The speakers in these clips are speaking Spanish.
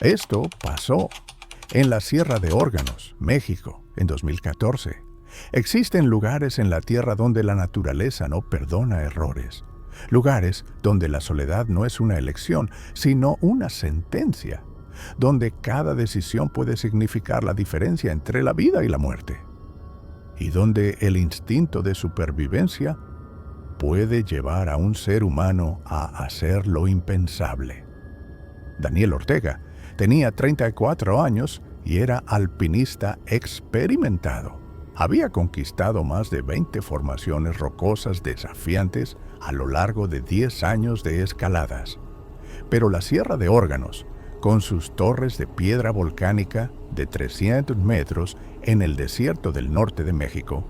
Esto pasó en la Sierra de Órganos, México, en 2014. Existen lugares en la Tierra donde la naturaleza no perdona errores. Lugares donde la soledad no es una elección, sino una sentencia. Donde cada decisión puede significar la diferencia entre la vida y la muerte. Y donde el instinto de supervivencia puede llevar a un ser humano a hacer lo impensable. Daniel Ortega tenía 34 años y era alpinista experimentado. Había conquistado más de 20 formaciones rocosas desafiantes a lo largo de 10 años de escaladas. Pero la Sierra de Órganos, con sus torres de piedra volcánica de 300 metros en el desierto del norte de México,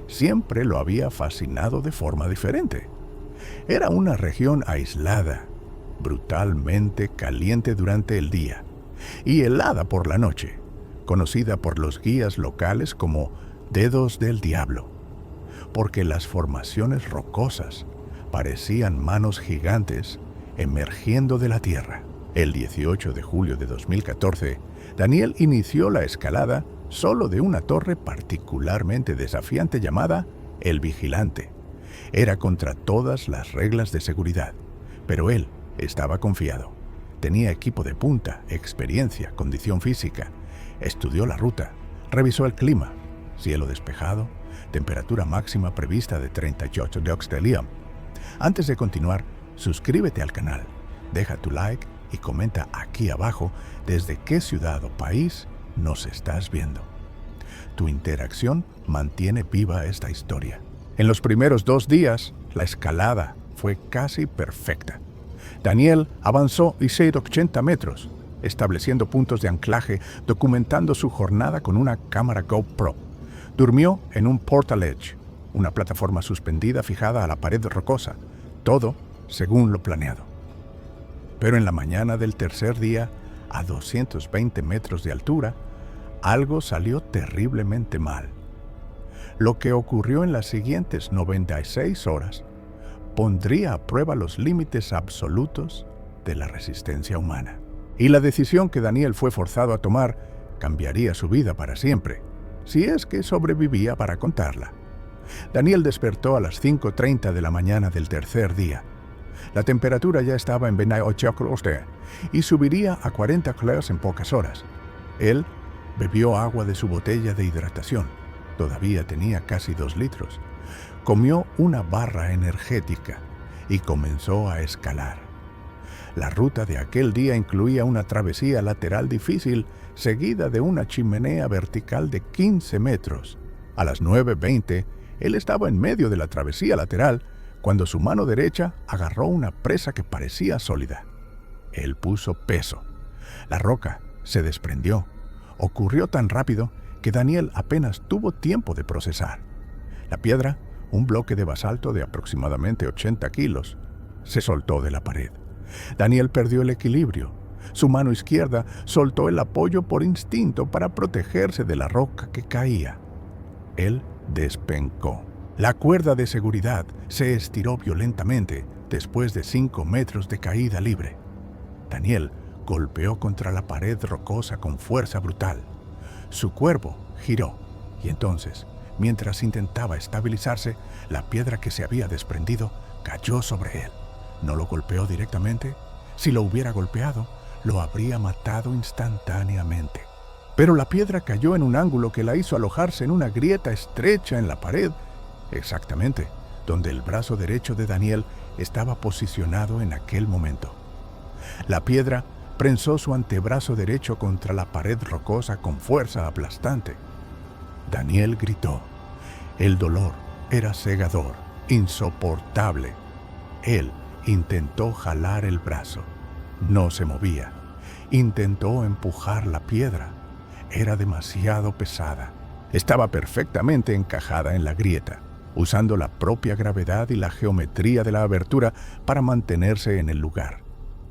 siempre lo había fascinado de forma diferente. Era una región aislada, brutalmente caliente durante el día y helada por la noche, conocida por los guías locales como Dedos del Diablo, porque las formaciones rocosas parecían manos gigantes emergiendo de la tierra. El 18 de julio de 2014, Daniel inició la escalada solo de una torre particularmente desafiante llamada El Vigilante. Era contra todas las reglas de seguridad, pero él estaba confiado. Tenía equipo de punta, experiencia, condición física. Estudió la ruta, revisó el clima, cielo despejado, temperatura máxima prevista de 38 grados Celsius. Antes de continuar, suscríbete al canal, deja tu like y comenta aquí abajo desde qué ciudad o país nos estás viendo. Tu interacción mantiene viva esta historia. En los primeros 2 días, la escalada fue casi perfecta. Daniel avanzó 80 metros, estableciendo puntos de anclaje, documentando su jornada con una cámara GoPro. Durmió en un portaledge, una plataforma suspendida fijada a la pared rocosa, todo según lo planeado. Pero en la mañana del tercer día, a 220 metros de altura, algo salió terriblemente mal. Lo que ocurrió en las siguientes 96 horas pondría a prueba los límites absolutos de la resistencia humana. Y la decisión que Daniel fue forzado a tomar cambiaría su vida para siempre, si es que sobrevivía para contarla. Daniel despertó a las 5:30 de la mañana del tercer día. La temperatura ya estaba en 28 grados y subiría a 40 grados en pocas horas. Él bebió agua de su botella de hidratación. Todavía tenía casi 2 litros. Comió una barra energética y comenzó a escalar. La ruta de aquel día incluía una travesía lateral difícil seguida de una chimenea vertical de 15 metros. A las 9:20, él estaba en medio de la travesía lateral cuando su mano derecha agarró una presa que parecía sólida. Él puso peso. La roca se desprendió. Ocurrió tan rápido que Daniel apenas tuvo tiempo de procesar. La piedra, un bloque de basalto de aproximadamente 80 kilos, se soltó de la pared. Daniel perdió el equilibrio. Su mano izquierda soltó el apoyo por instinto para protegerse de la roca que caía. Él despencó. La cuerda de seguridad se estiró violentamente después de 5 metros de caída libre. Daniel golpeó contra la pared rocosa con fuerza brutal. Su cuerpo giró y entonces, mientras intentaba estabilizarse, la piedra que se había desprendido cayó sobre él. No lo golpeó directamente. Si lo hubiera golpeado, lo habría matado instantáneamente. Pero la piedra cayó en un ángulo que la hizo alojarse en una grieta estrecha en la pared, exactamente donde el brazo derecho de Daniel estaba posicionado en aquel momento. La piedra prensó su antebrazo derecho contra la pared rocosa con fuerza aplastante. Daniel gritó. El dolor era cegador, insoportable. Él intentó jalar el brazo. No se movía. Intentó empujar la piedra. Era demasiado pesada. Estaba perfectamente encajada en la grieta, usando la propia gravedad y la geometría de la abertura para mantenerse en el lugar.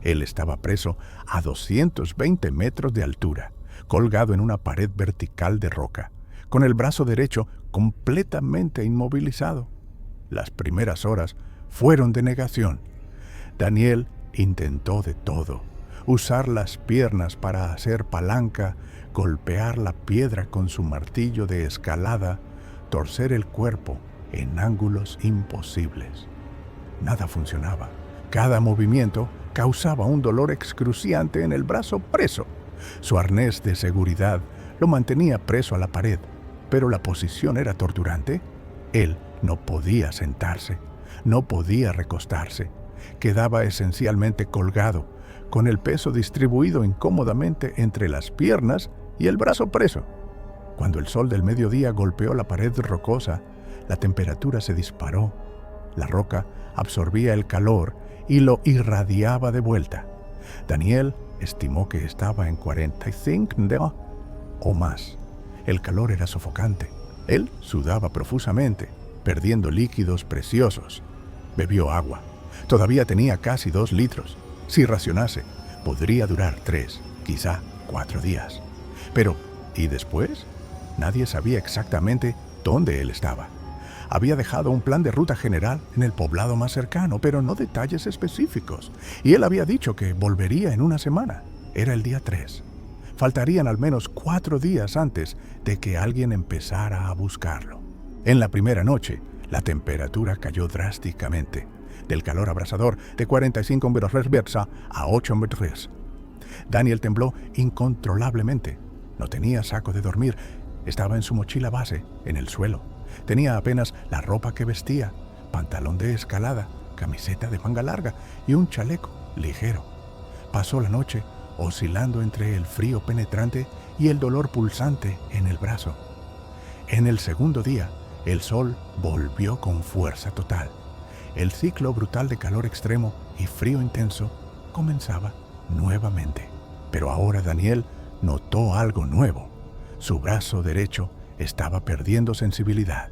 Él estaba preso a 220 metros de altura, colgado en una pared vertical de roca, con el brazo derecho completamente inmovilizado. Las primeras horas fueron de negación. Daniel intentó de todo. usar las piernas para hacer palanca, golpear la piedra con su martillo de escalada, torcer el cuerpo en ángulos imposibles. Nada funcionaba. Cada movimiento causaba un dolor excruciante en el brazo preso. Su arnés de seguridad lo mantenía preso a la pared, pero la posición era torturante. Él no podía sentarse, no podía recostarse. Quedaba esencialmente colgado, con el peso distribuido incómodamente entre las piernas y el brazo preso. Cuando el sol del mediodía golpeó la pared rocosa, la temperatura se disparó. La roca absorbía el calor y lo irradiaba de vuelta. Daniel estimó que estaba en 45 grados o más. El calor era sofocante. Él sudaba profusamente, perdiendo líquidos preciosos. Bebió agua. Todavía tenía casi 2 litros. Si racionase, podría durar 3, quizá 4 días. Pero, ¿y después? Nadie sabía exactamente dónde él estaba. Había dejado un plan de ruta general en el poblado más cercano, pero no detalles específicos. Y él había dicho que volvería en una semana. Era el día 3. Faltarían al menos 4 días antes de que alguien empezara a buscarlo. En la primera noche, la temperatura cayó drásticamente, del calor abrasador de 45 grados versa a 8 grados. Daniel tembló incontrolablemente. No tenía saco de dormir. Estaba en su mochila base, en el suelo. Tenía apenas la ropa que vestía, pantalón de escalada, camiseta de manga larga y un chaleco ligero. Pasó la noche oscilando entre el frío penetrante y el dolor pulsante en el brazo. En el segundo día, el sol volvió con fuerza total. El ciclo brutal de calor extremo y frío intenso comenzaba nuevamente. Pero ahora Daniel notó algo nuevo. Su brazo derecho estaba perdiendo sensibilidad.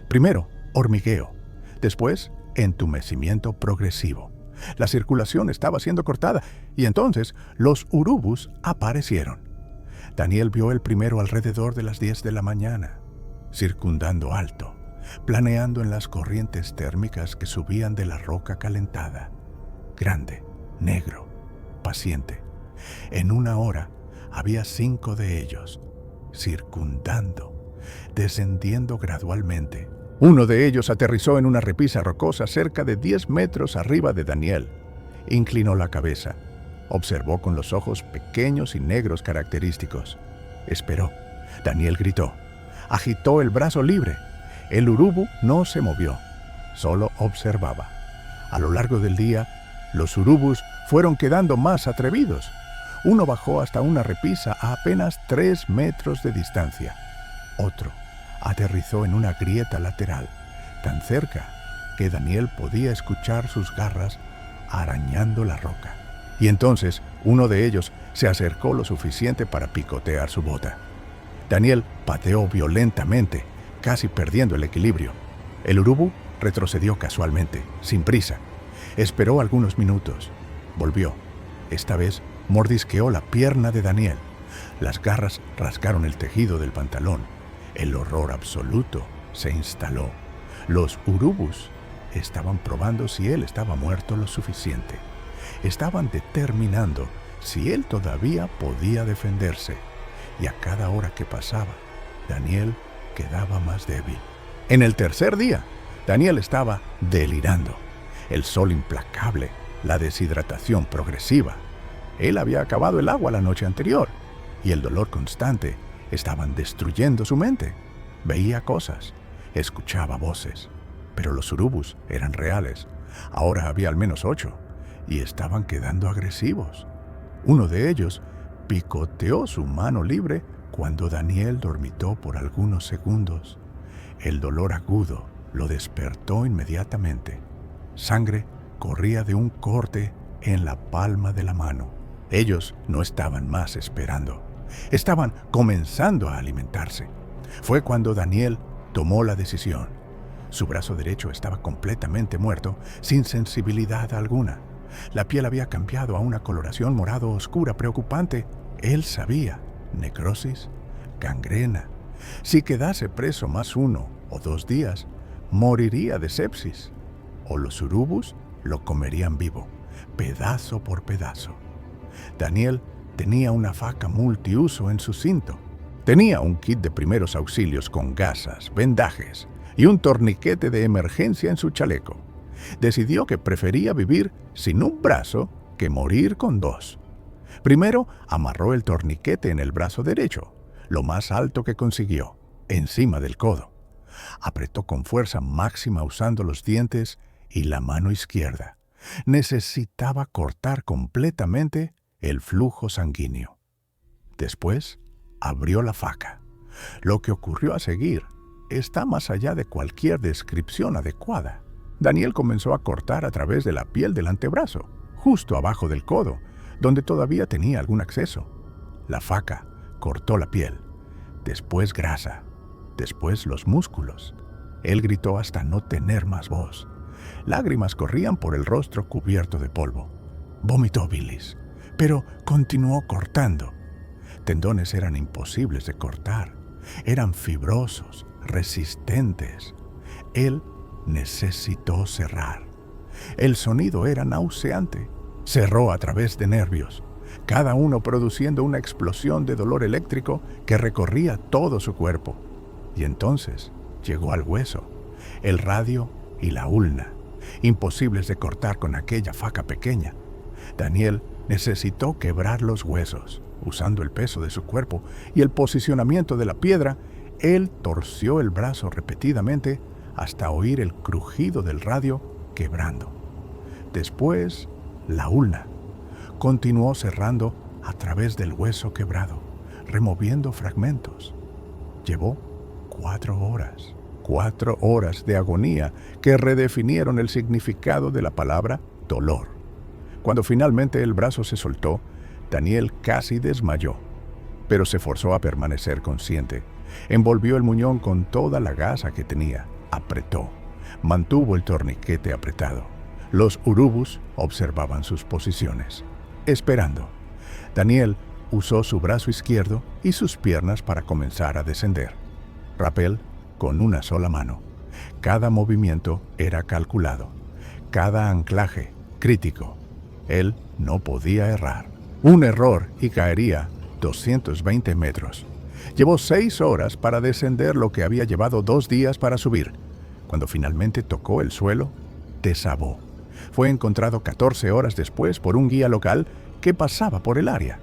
Primero, hormigueo. Después, entumecimiento progresivo. La circulación estaba siendo cortada y entonces los urubus aparecieron. Daniel vio el primero alrededor de las 10 de la mañana, circundando alto, planeando en las corrientes térmicas que subían de la roca calentada. Grande, negro, paciente. En una hora había 5 de ellos, circundando, descendiendo gradualmente. Uno de ellos aterrizó en una repisa rocosa cerca de 10 metros arriba de Daniel. Inclinó la cabeza. Observó con los ojos pequeños y negros característicos. Esperó. Daniel gritó. Agitó el brazo libre. El urubu no se movió. Solo observaba. A lo largo del día, los urubus fueron quedando más atrevidos. Uno bajó hasta una repisa a apenas 3 metros de distancia. Otro aterrizó en una grieta lateral, tan cerca que Daniel podía escuchar sus garras arañando la roca. Y entonces uno de ellos se acercó lo suficiente para picotear su bota. Daniel pateó violentamente, casi perdiendo el equilibrio. El urubu retrocedió casualmente, sin prisa. Esperó algunos minutos. Volvió. Esta vez mordisqueó la pierna de Daniel. Las garras rasgaron el tejido del pantalón. El horror absoluto se instaló. Los urubus estaban probando si él estaba muerto lo suficiente. Estaban determinando si él todavía podía defenderse. Y a cada hora que pasaba, Daniel quedaba más débil. En el tercer día, Daniel estaba delirando. El sol implacable, la deshidratación progresiva. Él había acabado el agua la noche anterior y el dolor constante estaban destruyendo su mente. Veía cosas, escuchaba voces, pero los urubus eran reales. Ahora había al menos 8 y estaban quedando agresivos. Uno de ellos picoteó su mano libre cuando Daniel dormitó por algunos segundos. El dolor agudo lo despertó inmediatamente. Sangre corría de un corte en la palma de la mano. Ellos no estaban más esperando. Estaban comenzando a alimentarse. Fue cuando Daniel tomó la decisión. Su brazo derecho estaba completamente muerto, sin sensibilidad alguna. La piel había cambiado a una coloración morado oscura preocupante. Él sabía, necrosis, gangrena. Si quedase preso más 1 o 2 días, moriría de sepsis. O los urubus lo comerían vivo, pedazo por pedazo. Daniel tenía una faca multiuso en su cinto. Tenía un kit de primeros auxilios con gasas, vendajes y un torniquete de emergencia en su chaleco. Decidió que prefería vivir sin un brazo que morir con dos. Primero amarró el torniquete en el brazo derecho, lo más alto que consiguió, encima del codo. Apretó con fuerza máxima usando los dientes y la mano izquierda. Necesitaba cortar completamente el flujo sanguíneo. Después abrió la faca. Lo que ocurrió a seguir está más allá de cualquier descripción adecuada. Daniel comenzó a cortar a través de la piel del antebrazo, justo abajo del codo, donde todavía tenía algún acceso. La faca cortó la piel, después grasa, después los músculos. Él gritó hasta no tener más voz. Lágrimas corrían por el rostro cubierto de polvo. Vomitó bilis, pero continuó cortando. Tendones eran imposibles de cortar. Eran fibrosos, resistentes. Él necesitó cerrar. El sonido era nauseante. Cerró a través de nervios, cada uno produciendo una explosión de dolor eléctrico que recorría todo su cuerpo. Y entonces llegó al hueso, el radio y la ulna, imposibles de cortar con aquella faca pequeña. Daniel necesitó quebrar los huesos. Usando el peso de su cuerpo y el posicionamiento de la piedra, él torció el brazo repetidamente hasta oír el crujido del radio quebrando. Después, la ulna. Continuó cerrando a través del hueso quebrado, removiendo fragmentos. Llevó 4 horas. 4 horas de agonía que redefinieron el significado de la palabra dolor. Cuando finalmente el brazo se soltó, Daniel casi desmayó, pero se forzó a permanecer consciente. Envolvió el muñón con toda la gasa que tenía, apretó, mantuvo el torniquete apretado. Los urubus observaban sus posiciones, esperando. Daniel usó su brazo izquierdo y sus piernas para comenzar a descender. Rappel con una sola mano. Cada movimiento era calculado, cada anclaje crítico. Él no podía errar. Un error y caería 220 metros. Llevó 6 horas para descender lo que había llevado 2 días para subir. Cuando finalmente tocó el suelo, desabó. Fue encontrado 14 horas después por un guía local que pasaba por el área.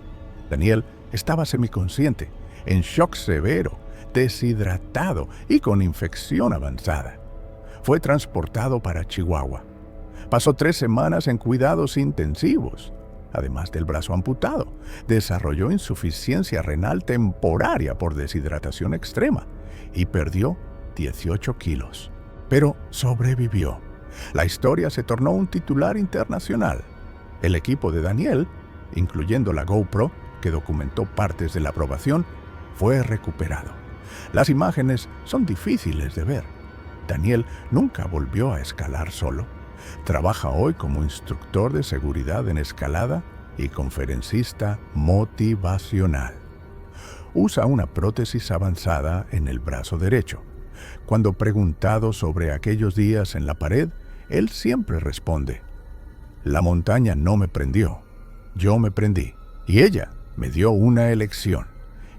Daniel estaba semiconsciente, en shock severo, deshidratado y con infección avanzada. Fue transportado para Chihuahua. Pasó 3 semanas en cuidados intensivos. Además del brazo amputado, desarrolló insuficiencia renal temporaria por deshidratación extrema y perdió 18 kilos. Pero sobrevivió. La historia se tornó un titular internacional. El equipo de Daniel, incluyendo la GoPro, que documentó partes de la aprobación, fue recuperado. Las imágenes son difíciles de ver. Daniel nunca volvió a escalar solo. Trabaja hoy como instructor de seguridad en escalada y conferencista motivacional. Usa una prótesis avanzada en el brazo derecho. Cuando preguntado sobre aquellos días en la pared, él siempre responde: la montaña no me prendió, yo me prendí, y ella me dio una elección,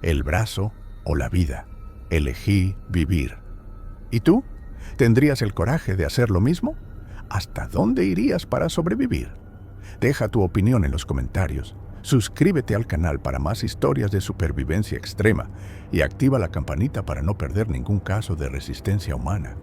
el brazo o la vida. Elegí vivir. ¿Y tú? ¿Tendrías el coraje de hacer lo mismo? ¿Hasta dónde irías para sobrevivir? Deja tu opinión en los comentarios. Suscríbete al canal para más historias de supervivencia extrema y activa la campanita para no perder ningún caso de resistencia humana.